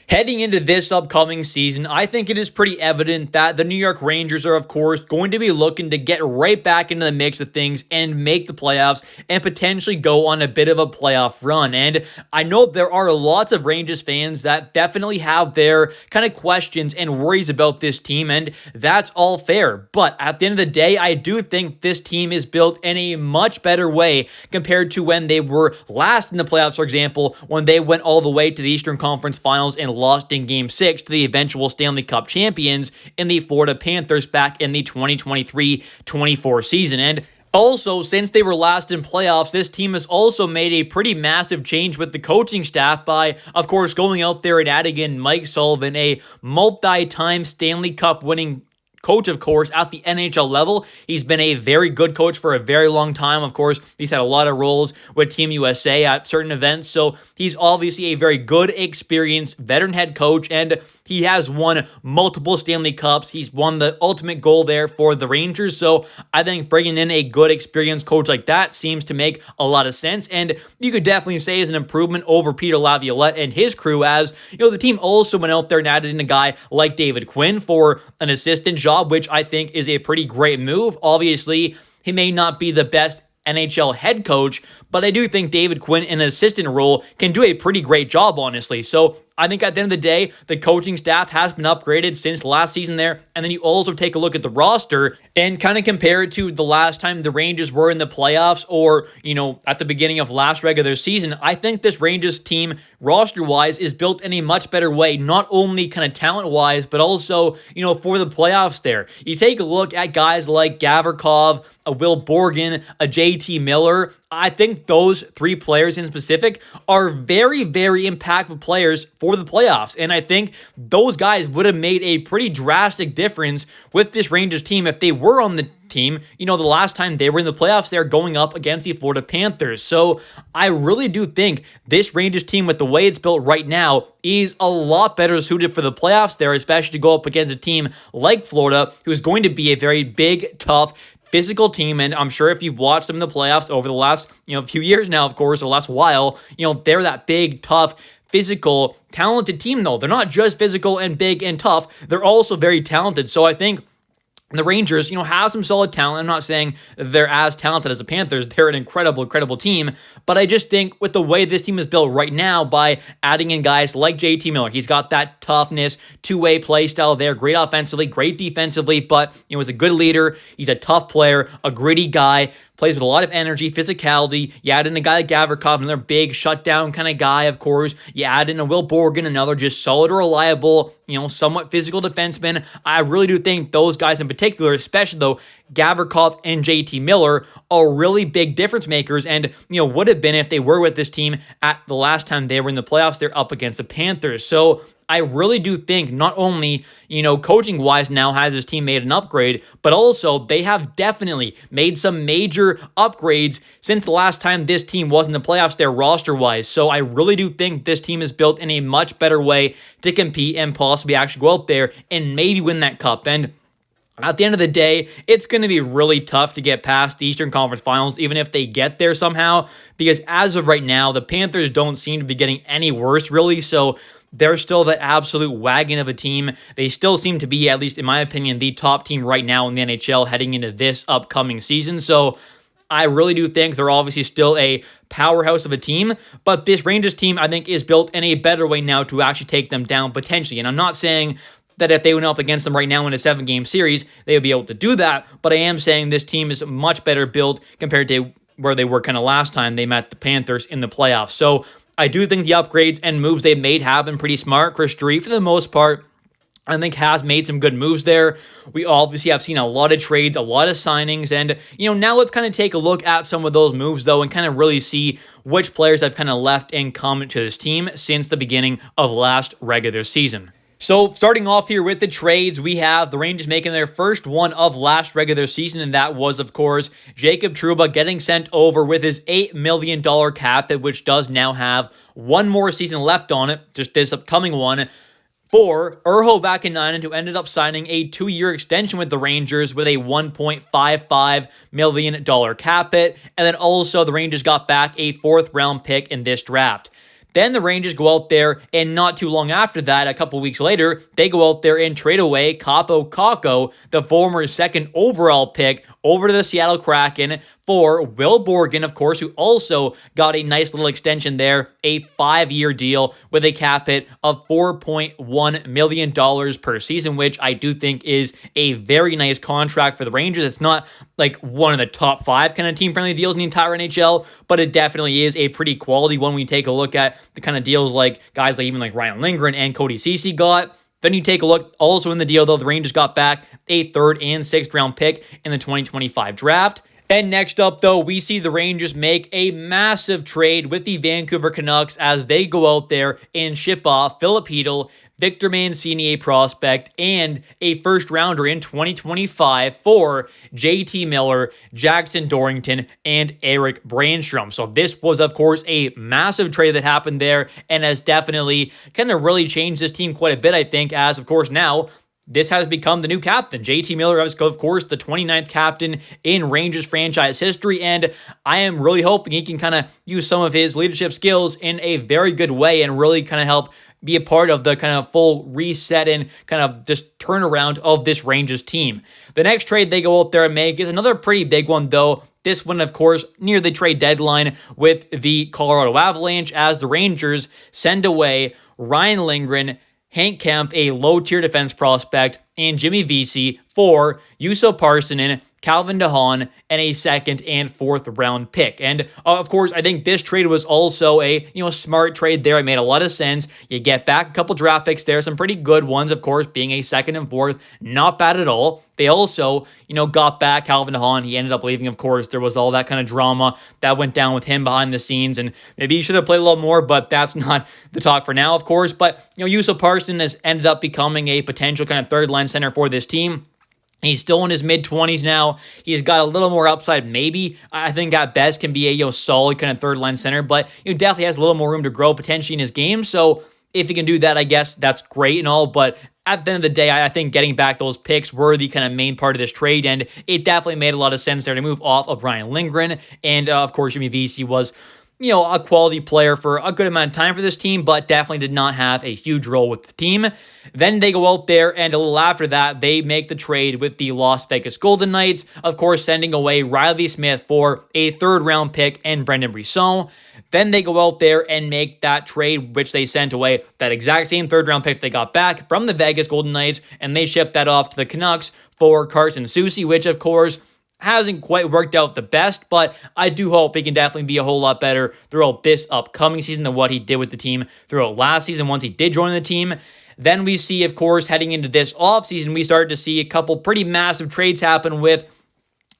Heading into this upcoming season, I think it is pretty evident that the New York Rangers are, of course, going to be looking to get right back into the mix of things and make the playoffs and potentially go on a bit of a playoff run. And I know there are lots of Rangers fans that definitely have their kind of questions and worries about this team, and that's all fair. But at the end of the day, I do think this team is built in a much better way compared to when they were last in the playoffs, for example, when they went all the way to the Eastern Conference Finals and lost in Game 6 to the eventual Stanley Cup champions in the Florida Panthers back in the 2023-24 season. And also, since they were last in playoffs, this team has also made a pretty massive change with the coaching staff by, of course, going out there and adding in Mike Sullivan, a multi-time Stanley Cup winning coach, of course, at the NHL level. He's been a very good coach for a very long time. Of course, he's had a lot of roles with Team USA at certain events, so he's obviously a very good, experienced veteran head coach, and he has won multiple Stanley Cups. He's won the ultimate goal there for the Rangers, so I think bringing in a good, experienced coach like that seems to make a lot of sense, and you could definitely say is an improvement over Peter Laviolette and his crew, as, you know, the team also went out there and added in a guy like David Quinn for an assistant job, which I think is a pretty great move. Obviously, he may not be the best NHL head coach, but I do think David Quinn in an assistant role can do a pretty great job, honestly. So I think at the end of the day, the coaching staff has been upgraded since last season there. And then you also take a look at the roster and kind of compare it to the last time the Rangers were in the playoffs or, you know, at the beginning of last regular season. I think this Rangers team, roster-wise, is built in a much better way, not only kind of talent-wise, but also, you know, for the playoffs there. You take a look at guys like Gavrikov, a Will Borgen, a JT Miller. I think those three players in specific are very, very impactful players for the playoffs. And I think those guys would have made a pretty drastic difference with this Rangers team if they were on the team, you know, the last time they were in the playoffs, they're going up against the Florida Panthers. So I really do think this Rangers team, with the way it's built right now, is a lot better suited for the playoffs there, especially to go up against a team like Florida, who's going to be a very big, tough, physical team. And I'm sure if you've watched them in the playoffs over the last, few years now, of course, or last while, they're that big, tough, physical, talented team, though. They're not just physical and big and tough. They're also very talented. So I think the Rangers, have some solid talent. I'm not saying they're as talented as the Panthers. They're an incredible, incredible team. But I just think with the way this team is built right now, by adding in guys like JT Miller, he's got that toughness, two-way play style there, great offensively, great defensively, but he's a good leader. He's a tough player, a gritty guy, plays with a lot of energy, physicality. You add in a guy like Gavrikov, another big shutdown kind of guy, of course. You add in a Will Borgen, another just solid, reliable, somewhat physical defenseman. I really do think those guys in particular, especially though Gavrikov and JT Miller, are really big difference makers, and would have been if they were with this team at the last time they were in the playoffs. They're up against the Panthers. So I really do think not only, coaching wise now has this team made an upgrade, but also they have definitely made some major upgrades since the last time this team was in the playoffs there roster wise. So I really do think this team is built in a much better way to compete and possibly actually go out there and maybe win that cup. And at the end of the day, it's going to be really tough to get past the Eastern Conference Finals, even if they get there somehow, because as of right now, the Panthers don't seem to be getting any worse, really. So they're still that absolute wagon of a team. They still seem to be, at least in my opinion, the top team right now in the NHL heading into this upcoming season. So I really do think they're obviously still a powerhouse of a team, but this Rangers team, I think, is built in a better way now to actually take them down potentially. And I'm not saying that if they went up against them right now in a 7-game series, they would be able to do that, but I am saying this team is much better built compared to where they were kind of last time they met the Panthers in the playoffs. So I do think the upgrades and moves they've made have been pretty smart. Chris Drury, for the most part, I think has made some good moves there. We obviously have seen a lot of trades, a lot of signings, and, now let's kind of take a look at some of those moves, though, and kind of really see which players have kind of left and come to this team since the beginning of last regular season. So starting off here with the trades, we have the Rangers making their first one of last regular season, and that was, of course, Jacob Trouba getting sent over with his $8 million cap hit, which does now have one more season left on it, just this upcoming one, for Urho Vakanainen, who ended up signing a 2-year extension with the Rangers with a $1.55 million cap hit, and then also the Rangers got back a 4th-round pick in this draft. Then the Rangers go out there, and not too long after that, a couple weeks later, they go out there and trade away Kaapo Kakko, the former second overall pick, over to the Seattle Kraken for Will Borgen, of course, who also got a nice little extension there, a 5-year deal with a cap hit of $4.1 million per season, which I do think is a very nice contract for the Rangers. It's not like one of the top 5 kind of team-friendly deals in the entire NHL, but it definitely is a pretty quality one when you take a look at the kind of deals like guys like even like Ryan Lindgren and Cody Ceci got. Then you take a look, also in the deal, though, the Rangers got back a 3rd and 6th round pick in the 2025 draft. And next up, though, we see the Rangers make a massive trade with the Vancouver Canucks as they go out there and ship off Philip Hedl, Victor Mancini, a prospect, and a first-rounder in 2025 for JT Miller, Jackson Dorrington, and Eric Brandstrom. So this was, of course, a massive trade that happened there and has definitely kind of really changed this team quite a bit, I think, as, of course, now this has become the new captain. JT Miller is, of course, the 29th captain in Rangers franchise history, and I am really hoping he can kind of use some of his leadership skills in a very good way and really kind of help be a part of the kind of full reset and kind of just turnaround of this Rangers team. The next trade they go out there and make is another pretty big one, though. This one, of course, near the trade deadline with the Colorado Avalanche, as the Rangers send away Ryan Lindgren, Hank Kemp, a low-tier defense prospect, and Jimmy Vesey for Juuso Parssinen, Calvin DeHaan, and a 2nd and 4th round pick. And of course, I think this trade was also a smart trade there. It made a lot of sense. You get back a couple draft picks there, some pretty good ones, of course, being a 2nd and 4th, not bad at all. They also, got back Calvin DeHaan. He ended up leaving, of course. There was all that kind of drama that went down with him behind the scenes, and maybe he should have played a little more, but that's not the talk for now, of course. But, Juuso Parssinen has ended up becoming a potential kind of third-line center for this team. He's still in his mid-20s now. He's got a little more upside, maybe. I think at best can be a solid kind of third-line center, but definitely has a little more room to grow potentially in his game. So if he can do that, I guess that's great and all, but at the end of the day, I think getting back those picks were the kind of main part of this trade, and it definitely made a lot of sense there to move off of Ryan Lindgren. And, of course, Jimmy Vesey was a quality player for a good amount of time for this team, but definitely did not have a huge role with the team. Then they go out there, and a little after that, they make the trade with the Las Vegas Golden Knights, of course, sending away Riley Smith for a 3rd round pick and Brendan Brisson. Then they go out there and make that trade, which they sent away that exact same 3rd round pick they got back from the Vegas Golden Knights, and they shipped that off to the Canucks for Carson Soucy, which, of course, hasn't quite worked out the best, but I do hope he can definitely be a whole lot better throughout this upcoming season than what he did with the team throughout last season once he did join the team. Then we see, of course, heading into this offseason, we started to see a couple pretty massive trades happen with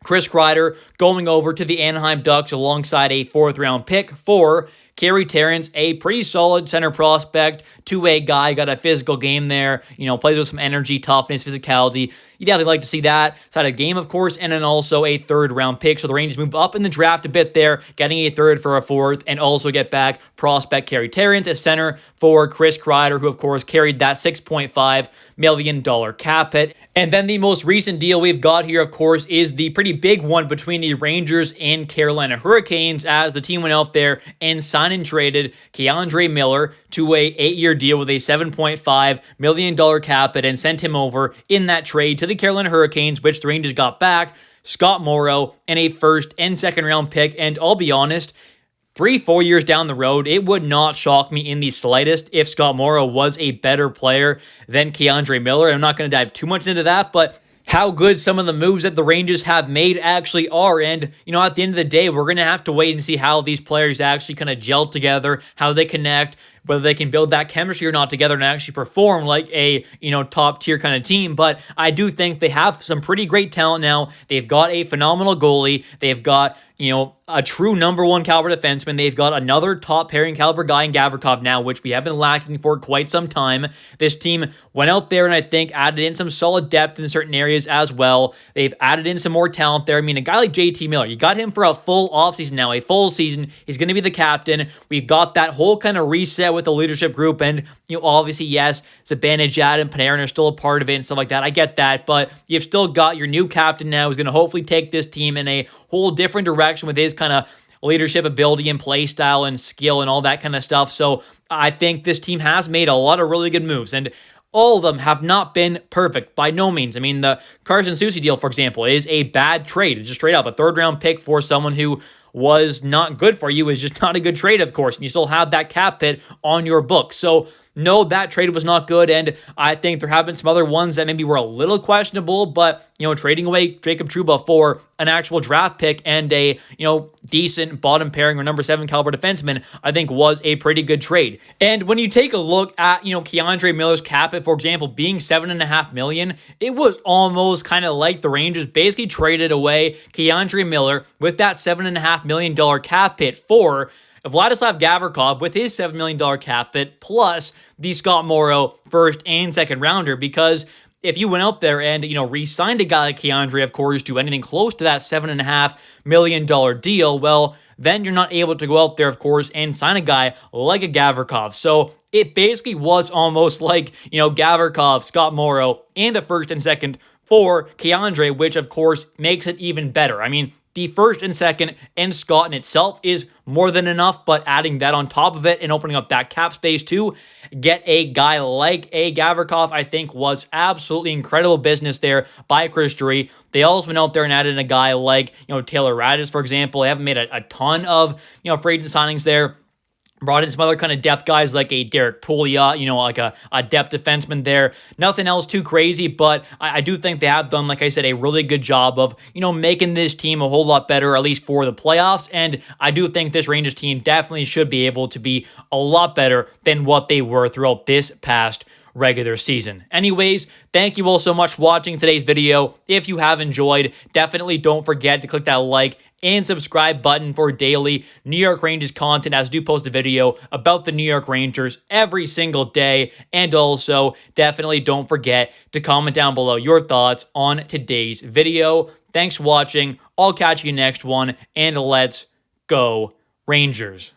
Chris Kreider going over to the Anaheim Ducks alongside a 4th round pick for Carey Terrence, a pretty solid center prospect, two-way guy, got a physical game there, plays with some energy, toughness, physicality. You definitely like to see that side of the game, of course, and then also a 3rd round pick. So the Rangers move up in the draft a bit there, getting a 3rd for a 4th, and also get back prospect Carey Terrence as center for Chris Kreider, who, of course, carried that $6.5 million cap hit. And then the most recent deal we've got here, of course, is the pretty big one between the Rangers and Carolina Hurricanes, as the team went out there and signed and traded K'Andre Miller to a 8-year deal with a $7.5 million cap hit and sent him over in that trade to the Carolina Hurricanes, which the Rangers got back Scott Morrow and a 1st and 2nd round pick. And I'll be honest, 3-4 years down the road, it would not shock me in the slightest if Scott Morrow was a better player than K'Andre Miller. I'm not going to dive too much into that, but how good some of the moves that the Rangers have made actually are. And, at the end of the day, we're going to have to wait and see how these players actually kind of gel together, how they connect, whether they can build that chemistry or not together and actually perform like a, top tier kind of team. But I do think they have some pretty great talent now. They've got a phenomenal goalie. They've got, a true number 1 caliber defenseman. They've got another top pairing caliber guy in Gavrikov now, which we have been lacking for quite some time. This team went out there and I think added in some solid depth in certain areas as well. They've added in some more talent there. I mean, a guy like JT Miller, you got him for a full offseason now, a full season. He's going to be the captain. We've got that whole kind of reset with the leadership group, and obviously, yes, Zibanejad and Panarin are still a part of it and stuff like that. I get that, but you've still got your new captain now who's going to hopefully take this team in a whole different direction with his kind of leadership ability and play style and skill and all that kind of stuff. So I think this team has made a lot of really good moves, and all of them have not been perfect by no means. I mean, the Carson Soucy deal, for example, is a bad trade. It's just straight up a third-round pick for someone who was not good for you is just not a good trade, of course, and you still have that cap hit on your book. So no, that trade was not good, and I think there have been some other ones that maybe were a little questionable, but, trading away Jacob Trouba for an actual draft pick and a, decent bottom pairing or number 7 caliber defenseman, I think was a pretty good trade. And when you take a look at, Keandre Miller's cap hit, for example, being $7.5 million, it was almost kind of like the Rangers basically traded away Keandre Miller with that $7.5 million cap hit for Vladislav Gavrikov with his $7 million cap hit, plus the Scott Morrow first and second rounder, because if you went out there and, re-signed a guy like Keandre, of course, to anything close to that $7.5 million deal, well, then you're not able to go out there, of course, and sign a guy like a Gavrikov. So it basically was almost like, Gavrikov, Scott Morrow, and a first and second for Keandre, which, of course, makes it even better. I mean, the first and second and Scott in itself is more than enough, but adding that on top of it and opening up that cap space to get a guy like a Gavrikov, I think was absolutely incredible business there by Chris Drury. They also went out there and added a guy like, Taylor Raddysh, for example. They haven't made a ton of, free agent signings there. Brought in some other kind of depth guys like a Derek Pouliot, like a depth defenseman there. Nothing else too crazy, but I do think they have done, like I said, a really good job of, making this team a whole lot better, at least for the playoffs. And I do think this Rangers team definitely should be able to be a lot better than what they were throughout this past regular season. Anyways, thank you all so much for watching today's video. If you have enjoyed, definitely don't forget to click that like and subscribe button for daily New York Rangers content, as I do post a video about the New York Rangers every single day. And also, definitely don't forget to comment down below your thoughts on today's video. Thanks for watching. I'll catch you next one, and let's go Rangers.